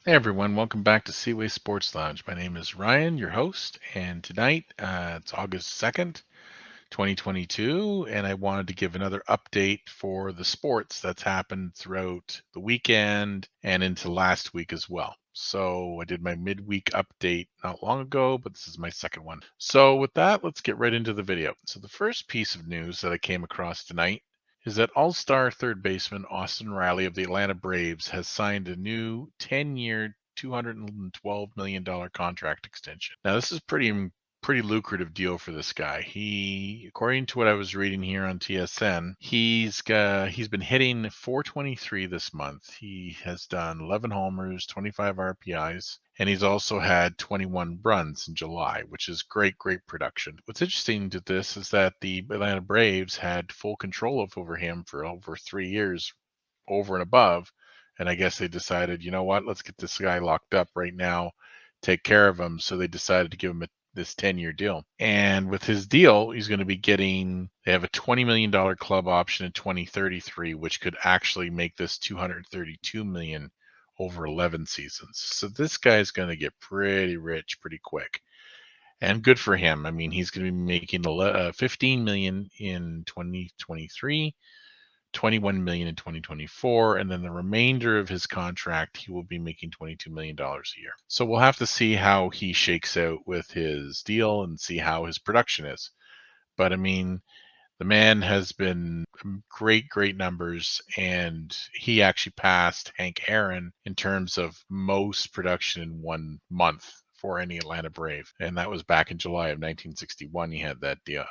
Hey everyone, welcome back to Seaway Sports Lounge. My name is Ryan, your host, and tonight it's August 2nd, 2022, and I wanted to give another update for the sports that's happened throughout the weekend and into last week as well. So I did my midweek update not long ago, but this is my second one. So with that, let's get right into the video. So the first piece of news that I came across tonight is that all-star third baseman Austin Riley of the Atlanta Braves has signed a new 10-year, $212 million contract extension. Now, this is pretty lucrative deal for this guy. He, according to what I was reading here on TSN, he's been hitting 423 this month. He has done 11 homers, 25 RPIs, and he's also had 21 runs in July, which is great production. What's interesting to this is that the Atlanta Braves had full control over him for over 3 years, over and above. And I guess they decided, you know what, let's get this guy locked up right now, take care of him. So they decided to give him this 10-year deal. And with his deal, he's going to be getting, they have a $20 million club option in 2033, which could actually make this $232 million over 11 seasons. So this guy's going to get pretty rich pretty quick. And good for him. I mean, he's going to be making 15 million in 2023, 21 million in 2024, and then the remainder of his contract he will be making $22 million a year. So we'll have to see how he shakes out with his deal and see how his production is. But I mean, the man has been great numbers, and he actually passed Hank Aaron in terms of most production in 1 month for any Atlanta Brave, and that was back in July of 1961. He had that deal,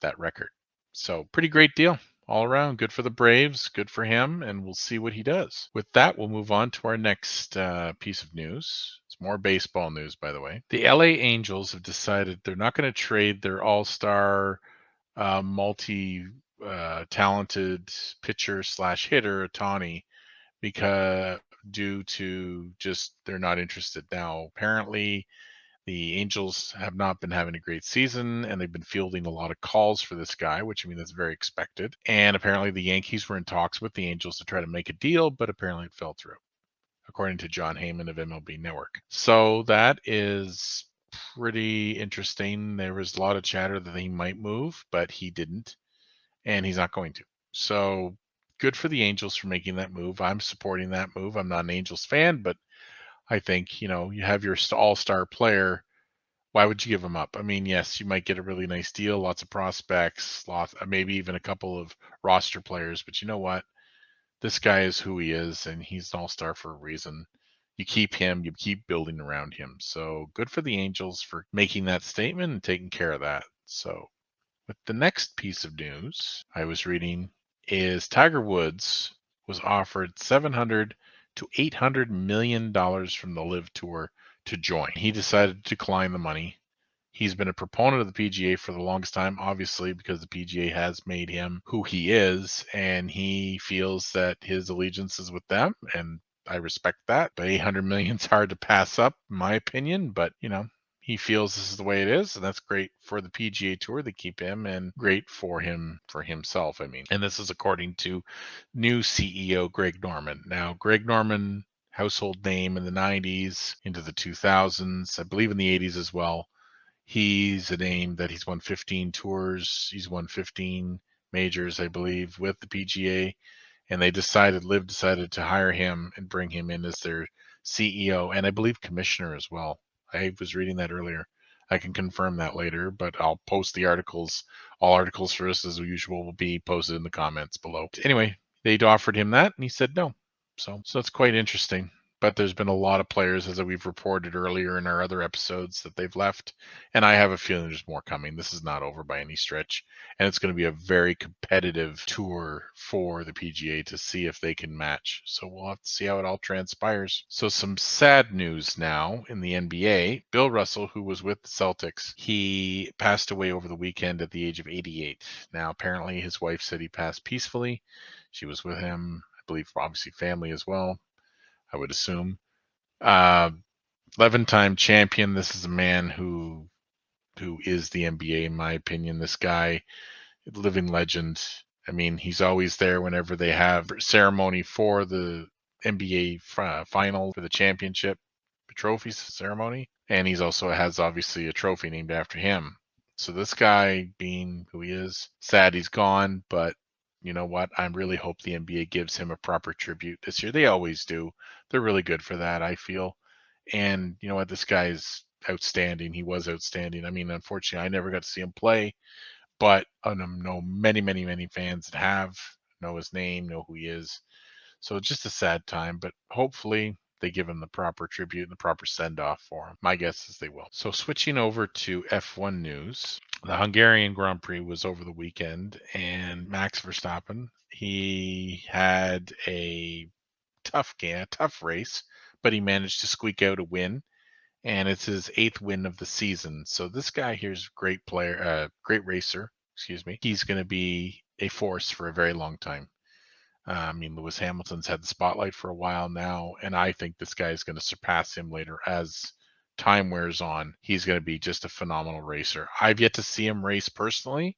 that record. So pretty great deal all around. Good for the Braves, good for him, and we'll see what he does. With that, we'll move on to our next piece of news. It's more baseball news, by the way. The LA Angels have decided they're not going to trade their all-star multi talented pitcher slash hitter Ohtani because due to just they're not interested now. Apparently, the Angels have not been having a great season, and they've been fielding a lot of calls for this guy, which I mean that's very expected. And apparently, the Yankees were in talks with the Angels to try to make a deal, but apparently it fell through, according to John Heyman of MLB Network. So that is pretty interesting. There was a lot of chatter that he might move, but he didn't, and he's not going to. So good for the Angels for making that move. I'm supporting that move. I'm not an Angels fan, but I think, you have your all-star player. Why would you give him up? I mean, yes, you might get a really nice deal, lots of prospects, maybe even a couple of roster players, but you know what? This guy is who he is, and he's an all-star for a reason. You keep him, you keep building around him. So good for the Angels for making that statement and taking care of that. So with the next piece of news I was reading is Tiger Woods was offered 700 to 800 million dollars from the LIV Tour to join. He decided to decline the money. He's been a proponent of the PGA for the longest time, obviously, because the PGA has made him who he is, and he feels that his allegiance is with them, and I respect that. But 800 million is hard to pass up, in my opinion. But he feels this is the way it is, and that's great for the PGA Tour. They keep him, and great for himself. I mean, and this is according to new CEO Greg Norman. Now, Greg Norman, household name in the 90s into the 2000s, I believe in the 80s as well. He's a name that he's won 15 tours. He's won 15 majors, I believe, with the PGA. And LIV decided to hire him and bring him in as their CEO and I believe commissioner as well. I was reading that earlier. I can confirm that later, but I'll post the articles. All articles for us, as usual, will be posted in the comments below. Anyway, they'd offered him that, and he said no. So that's quite interesting. But there's been a lot of players, as we've reported earlier in our other episodes, that they've left. And I have a feeling there's more coming. This is not over by any stretch. And it's going to be a very competitive tour for the PGA to see if they can match. So we'll have to see how it all transpires. So some sad news now in the NBA. Bill Russell, who was with the Celtics, he passed away over the weekend at the age of 88. Now, apparently his wife said he passed peacefully. She was with him, I believe, obviously family as well, I would assume. 11-time champion. This is a man who is the NBA, in my opinion. This guy, living legend. I mean, he's always there whenever they have ceremony for the NBA final for the championship trophy ceremony, and he's also has obviously a trophy named after him. So this guy, being who he is, sad he's gone, but you know what? I really hope the NBA gives him a proper tribute this year. They always do. They're really good for that, I feel. And you know what? This guy is outstanding. He was outstanding. I mean, unfortunately, I never got to see him play, but I know many fans that have, know his name, know who he is. So it's just a sad time, but hopefully they give him the proper tribute and the proper send off for him. My guess is they will. So switching over to F1 news, the Hungarian Grand Prix was over the weekend, and Max Verstappen, he had a tough game, a tough race, but he managed to squeak out a win, and it's his 8th win of the season. So this guy here's a great player, great racer. Excuse me. He's going to be a force for a very long time. I mean, Lewis Hamilton's had the spotlight for a while now, and I think this guy is going to surpass him later as time wears on. He's going to be just a phenomenal racer. I've yet to see him race personally,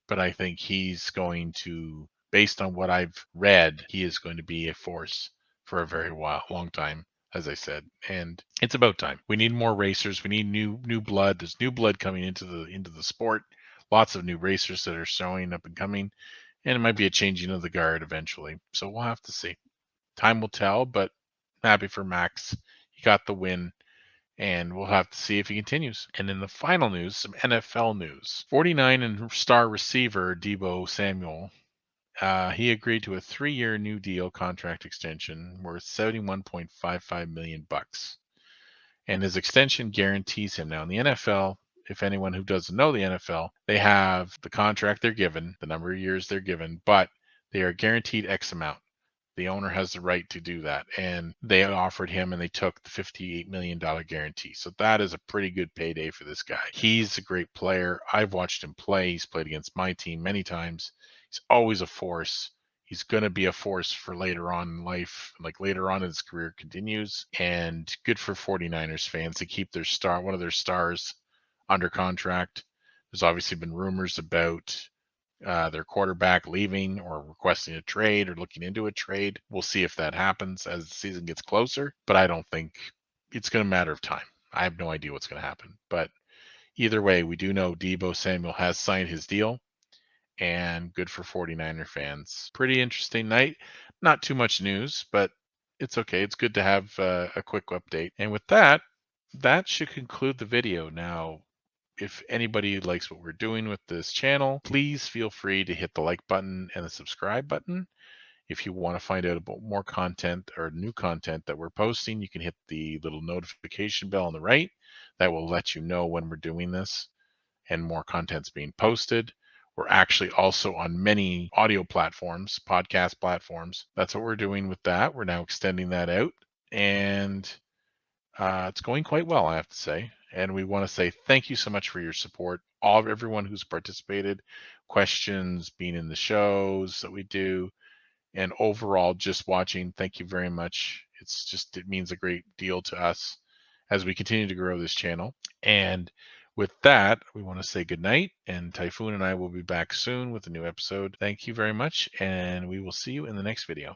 but I think he's going to, based on what I've read, he is going to be a force for a very long time, as I said. And it's about time. We need more racers. We need new blood. There's new blood coming into the sport. Lots of new racers that are showing up and coming, and it might be a changing of the guard eventually. So we'll have to see. Time will tell, but happy for Max. He got the win, and we'll have to see if he continues. And in the final news, some NFL news. 49 and star receiver Deebo Samuel, he agreed to a 3-year new deal contract extension worth $71.55 million. And his extension guarantees him. Now in the NFL, if anyone who doesn't know the NFL, they have the contract they're given, the number of years they're given, but they are guaranteed X amount. The owner has the right to do that. And they offered him and they took the $58 million guarantee. So that is a pretty good payday for this guy. He's a great player. I've watched him play. He's played against my team many times. He's always a force. He's going to be a force for later on in life, like later on in his career continues. And good for 49ers fans to keep their star, one of their stars, under contract. There's obviously been rumors about their quarterback leaving or requesting a trade or looking into a trade. We'll see if that happens as the season gets closer, but I don't think it's going to matter of time. I have no idea what's going to happen. But either way, we do know Deebo Samuel has signed his deal, and good for 49er fans. Pretty interesting night. Not too much news, but it's okay. It's good to have a quick update. And with that, that should conclude the video. Now, if anybody likes what we're doing with this channel, please feel free to hit the like button and the subscribe button. If you want to find out about more content or new content that we're posting, you can hit the little notification bell on the right. That will let you know when we're doing this and more content's being posted. We're actually also on many audio platforms, podcast platforms. That's what we're doing with that. We're now extending that out, and it's going quite well, I have to say. And we want to say thank you so much for your support. Everyone who's participated, questions, being in the shows that we do, and overall just watching. Thank you very much. It means a great deal to us as we continue to grow this channel. And with that, we want to say goodnight, and Typhoon and I will be back soon with a new episode. Thank you very much, and we will see you in the next video.